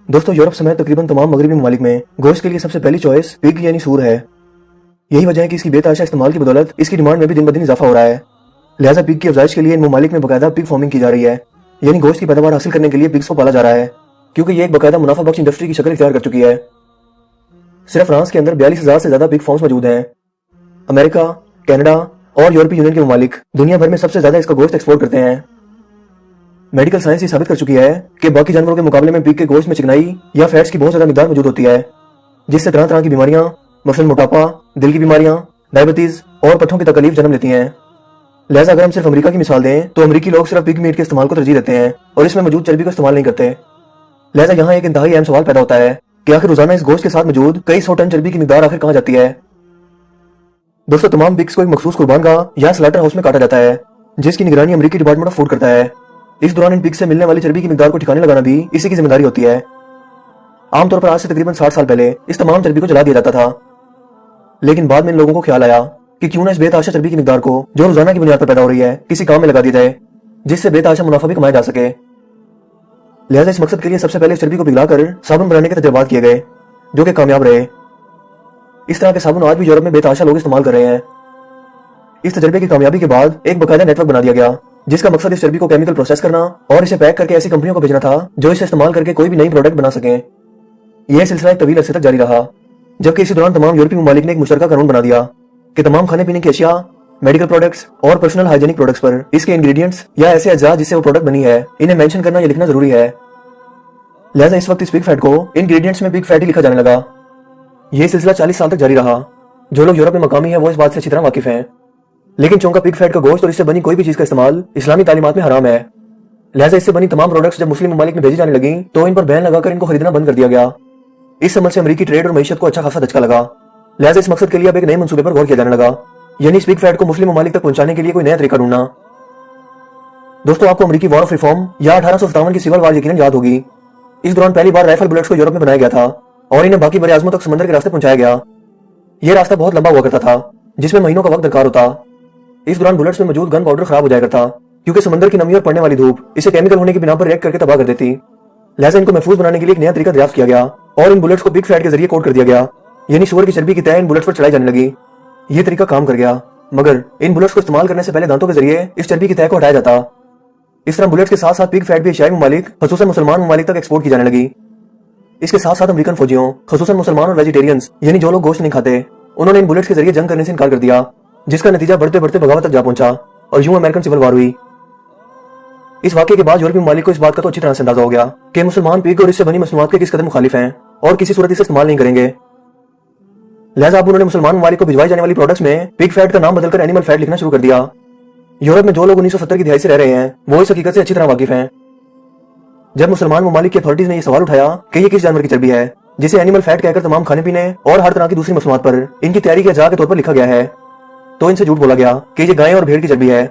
दोस्तों यूरोप समेत तकरीबन तमाम मगरबी ममालिक में गोश्त के लिए सबसे पहली चॉइस पिग यानी सूर है। यही वजह है कि इसकी बेतहाशा इस्तेमाल की बदौलत इसकी डिमांड में भी दिन ब दिन इजाफा हो रहा है। लिहाजा पिग की अफजाइश के लिए इन ममालिक में बाकायदा पिग फार्मिंग की जा रही है, यानी गोश्त की पैदावार हासिल करने के लिए पिग्स को पाला जा रहा है, क्योंकि ये एक बाकायदा मुनाफा बख्श इंडस्ट्री की शक्ल इख्तियार कर चुकी है। सिर्फ फ्रांस के अंदर 42,000 से ज्यादा पिग फार्म्स मौजूद हैं। अमेरिका, कनाडा और यूरोपीय यूनियन के ममालिक दुनिया भर में सबसे ज्यादा इसका गोश्त एक्सपोर्ट करते हैं। मेडिकल साइंस ये साबित कर चुकी है कि बाकी जानवरों के मुकाबले में पिग के गोश्त में चिकनाई या फैट्स की बहुत ज्यादा मिकदार मौजूद होती है, जिससे तरह तरह की बीमारियां, मसलन मोटापा, दिल की बीमारियां, डायबिटीज और पट्ठों की तकलीफ जन्म लेती हैं। लिहाजा अगर हम सिर्फ अमेरिका की मिसाल दें तो अमेरिकी लोग सिर्फ पिग मीट के इस्तेमाल को तरजीह देते हैं और इसमें मौजूद चर्बी को इस्तेमाल नहीं करते। लिहाजा यहाँ एक इंतहाई अहम सवाल पैदा होता है कि आखिर रोजाना इस गोश्त के साथ मौजूद कई 100 टन चर्बी की मिकदार आखिर कहाँ जाती है। दोस्तों तमाम पिग्स को एक मखसूस कुर्बानगाह या स्लॉटर हाउस में काटा जाता है, जिसकी निगरानी अमेरिकी डिपार्टमेंट ऑफ फूड करता है। इस दौरान इन पिग्स से मिलने वाली चर्बी की मिकदार को ठिकाने लगाना भी इसी की जिम्मेदारी होती है। आमतौर पर आज से तकरीबन 60 साल पहले इस तमाम चर्बी को जला दिया जाता था, लेकिन बाद में इन लोगों को ख्याल आया कि क्यों ना इस बेतहाशा चर्बी की मिकदार को जो रोजाना की बुनियाद पर पैदा हो रही है किसी काम में लगा दिया जाए, जिससे बेतहाशा मुनाफा भी कमाया जा सके। लिहाजा इस मकसद के लिए सबसे पहले इस चर्बी को पिघलाकर साबुन बनाने के तजर्बात किए गए, जो कि कामयाब रहे। इस तरह के साबुन आज भी यूरोप में बेतहाशा लोग इस्तेमाल कर रहे हैं। इस तजर्बे की कामयाबी के बाद एक बाकायदा नेटवर्क बना दिया गया, जिसका मकसद इस चर्बी को केमिकल प्रोसेस करना और इसे पैक करके ऐसी कंपनियों को भेजना था जो इसे इस्तेमाल करके कोई भी नई प्रोडक्ट बना सके। यह सिलसिला एक तवील अरसे तक जारी रहा, जबकि इसी दौरान तमाम यूरोपीय ममालिक ने एक मुश्तरका कानून बना दिया कि तमाम खाने पीने की अशिया, मेडिकल प्रोडक्ट्स और पर्सनल हाइजीनिक प्रोडक्ट्स पर इसके इंग्रेडिएंट्स या ऐसे अज्जा जिससे वो प्रोडक्ट बनी है इन्हें मेंशन करना या लिखना जरूरी है। लिहाजा इस वक्त इस पिग फैट को इंग्रेडिएंट्स में पिग फैट ही लिखा जाने लगा। यह सिलसिला 40 साल तक जारी रहा। जो लोग यूरोप में मकामी है वो इस बात से अच्छी तरह वाकिफ हैं, लेकिन चूंकि पिग फैट का गोश्त और इससे बनी कोई भी चीज का इस्तेमाल इस्लामी तालीमात में हराम है, लिहाजा इससे बनी तमाम प्रोडक्ट्स जब मुस्लिम ममालिक में भेजी जाने लगी तो इन पर बैन लगाकर इनको खरीदना बंद कर दिया गया। इस समझ से अमेरिकी ट्रेड और मईशत को अच्छा खासा धचका लगा। लिहाजा इस मकसद के लिए अब एक नए मंसूबे पर गौर किया जाने लगा, यानी इस पिग फैट को मुस्लिम ममालिक तक पहुंचाने के लिए कोई नया तरीका ढूंढना। दोस्तों आपको अमेरिकी वॉर ऑफ रिफॉर्म या 1857 की सिविल वार यकीनन याद होगी। इस दौरान पहली बार राइफल बुलेट्स को यूरोप में बनाया गया था और इन्हें बाकी बड़े आजमों तक समंदर के रास्ते पहुंचाया गया। यह रास्ता बहुत लंबा हुआ करता था, जिसमें महीनों का वक्त दरकार होता। इस दौरान बुलेट्स में मौजूद गन पाउडर खराब हो जाया करता, क्योंकि समंदर की नमी और पड़ने वाली धूप इसे केमिकल होने की बिना पर रिएक्ट करके तबाह कर देती। लिहाजा इनको महफूज बनाने के लिए एक नया तरीका दरियाफ्त किया गया और इन बुलेट्स को पिग फैट के जरिए कोट कर दिया गया, यानी सूअर की चर्बी की तय इन बुलेट्स पर चढ़ाई जाने लगी। ये तरीका काम कर गया, मगर इन बुलेट्स को इस्तेमाल करने से पहले दांतों के जरिए इस चर्बी की तय को हटाया जाता। इस तरह बुलेट्स के साथ साथ पिग फैट भी एशियाई ममालिक खसूसन मुसलमान ममालिक तक एक्सपोर्ट की जाने लगी। इसके साथ साथ अमेरिकन फौजियों खसूसन मुसलमान और वेजिटेरियंस यानी जो लोग गोश्त नहीं खाते, उन्होंने इन बुलेट्स के जरिए जंग करने से इनकार कर दिया, जिसका नतीजा बढ़ते बढ़ते बगावत तक जा पहुंचा और यूं अमेरिकन सिविल वार हुई। इस वाकये के बाद यूरोपीय ममालिक को इस बात का तो अच्छी तरह से अंदाजा हो गया कि मुसलमान पिग और इससे बनी मसनूआत के किस कदर मुखालिफ हैं और किसी सूरत इसे इस्तेमाल नहीं करेंगे। लिहाजा अब उन्होंने मुसलमान ममालिक को भिजवाई जाने वाली प्रोडक्ट्स में पिग फैट का नाम बदलकर एनिमल फैट लिखना शुरू कर दिया। यूरोप में जो लोग 1970 की दिहाई से रह रहे हैं वो इस हकीकत से अच्छी तरह वाकिफ हैं। जब मुसलमान ममालिक की अथॉरिटीज ने यह सवाल उठाया कि ये किस जानवर की चर्बी है जिसे एनिमल फैट कहकर तमाम खाने पीने और हर तरह की दूसरी मसनूआत पर इनकी तैयारी के अज्जा के तौर पर लिखा गया है, तो इनसे झूठ बोला गया कि ये गाय और भेड़ की चर्बी है।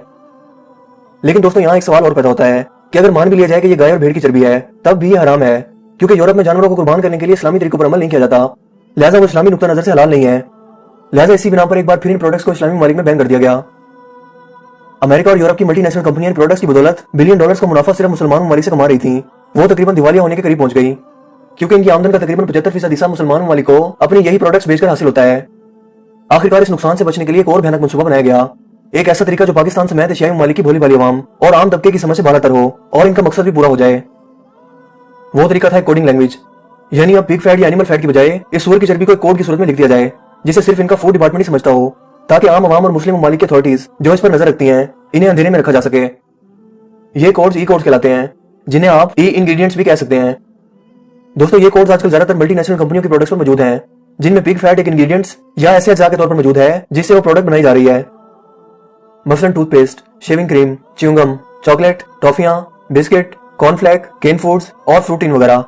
लेकिन दोस्तों यहाँ एक सवाल और पैदा होता है कि अगर मान भी लिया जाए कि ये गाय और भेड़ की चर्बी है, तब भी ये हराम है, क्योंकि यूरोप में जानवरों को कुर्बान करने के लिए इस्लामी तरीकों पर अमल नहीं किया जाता। लिहाजा वो इस्लामी नुक्ता नजर से हलाल नहीं है। लिहाजा इसी बिना पर एक बार फिर इन प्रोडक्ट्स को इस्लामी ममालिक में बैन कर दिया गया। अमेरिका और यूरोप की मल्टीनेशनल कंपनियां इन प्रोडक्ट्स की बदौलत बिलियन डॉलर्स का मुनाफा सिर्फ मुसलमान ममालिक से कमा रही थी। वो तकरीबन दिवालिया होने के करीब पहुंच गई, क्योंकि इनकी आमदन का तकरीबन 75% हिस्सा मुसलमान ममालिक को अपनी यही प्रोडक्ट्स बेचकर हासिल होता है। आखिरकार इस नुकसान से बचने के लिए एक और भयानक मंसूबा बनाया गया, एक ऐसा तरीका जो पाकिस्तान समेत एशियाई ममालिक की भोली भाली अवाम और आम तबके की समझ से बालातर हो और इनका मकसद भी पूरा हो जाए। वो तरीका था कोडिंग लैंग्वेज, यानी अब पिग फैट या एनिमल फैट की बजाय इस सूअर की चर्बी को एक कोड की सूरत में लिख दिया जाए, जिसे सिर्फ इनका फूड डिपार्टमेंट ही समझता हो, ताकि आम अवाम और मुस्लिम ममालिक की अथॉरिटीज जो इस पर नजर रखती हैं इन्हें अंधेरे में रखा जा सके। ये कोड्स ई कोड्स कहलाते हैं, जिन्हें आप ई इंग्रेडिएंट्स भी कह सकते हैं। दोस्तों ये कोड्स आजकल ज्यादातर मल्टीनेशनल कंपनियों के प्रोडक्ट्स पर मौजूद हैं, जिनमें पिग फैट एक इंग्रेडिएंट्स या ऐसे अज्जा के तौर पर मौजूद है जिससे वो प्रोडक्ट बनाई जा रही है। मसलन toothpaste, shaving cream, chewing gum, chocolate, टॉफियां, बिस्किट, कॉर्नफ्लैक, केन फूड्स और फ्रूटीन वगैरह।